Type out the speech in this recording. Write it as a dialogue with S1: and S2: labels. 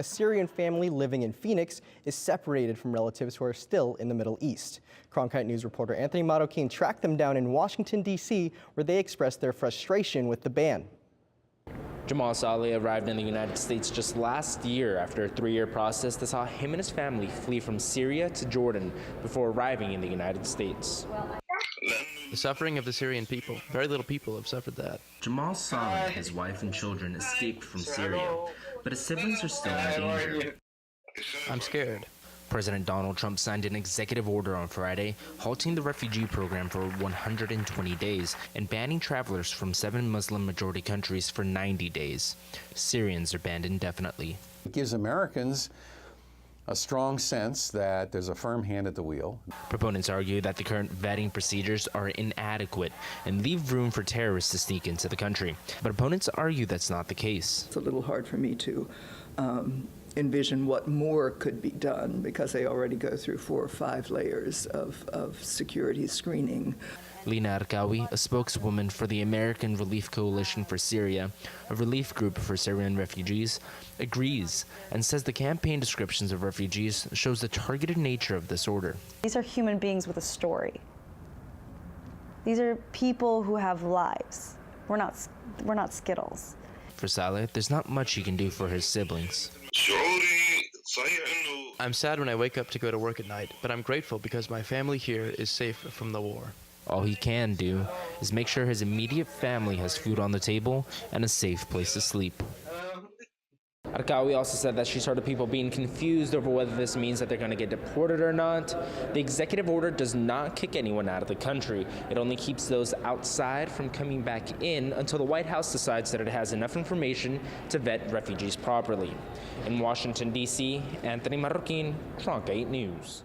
S1: a Syrian family living in Phoenix is separated from relatives who are still in the Middle East. Cronkite News reporter Anthony Marroquin tracked them down in Washington, D.C., where they expressed their frustration with the ban.
S2: Jamal Saleh arrived in the United States just last year after a 3-year process that saw him and his family flee from Syria to Jordan before arriving in the United States.
S3: The suffering of the Syrian people. Very little people have suffered that.
S2: Jamal Saleh, his wife and children escaped from Syria, but his siblings are still in danger.
S3: I'm scared.
S2: President Donald Trump signed an executive order on Friday, halting the refugee program for 120 days and banning travelers from 7 Muslim-majority countries for 90 days. Syrians are banned indefinitely.
S4: It gives Americans a strong sense that there's a firm hand at the wheel.
S2: Proponents argue that the current vetting procedures are inadequate and leave room for terrorists to sneak into the country. But opponents argue that's not the case.
S5: It's a little hard for me to envision what more could be done because they already go through 4 or 5 layers of security screening.
S2: Lina Arkawi, a spokeswoman for the American Relief Coalition for Syria, a relief group for Syrian refugees, agrees and says the campaign descriptions of refugees shows the targeted nature of this order.
S6: These are human beings with a story. These are people who have lives. We're not Skittles.
S2: For Saleh, there's not much he can do for his siblings.
S3: I'm sad when I wake up to go to work at night, but I'm grateful because my family here is safe from the war.
S2: All he can do is make sure his immediate family has food on the table and a safe place to sleep. Arkawi also said that she's heard of people being confused over whether this means that they're going to get deported or not. The executive order does not kick anyone out of the country. It only keeps those outside from coming back in until the White House decides that it has enough information to vet refugees properly. In Washington, D.C., Anthony Marroquin, Cronkite News.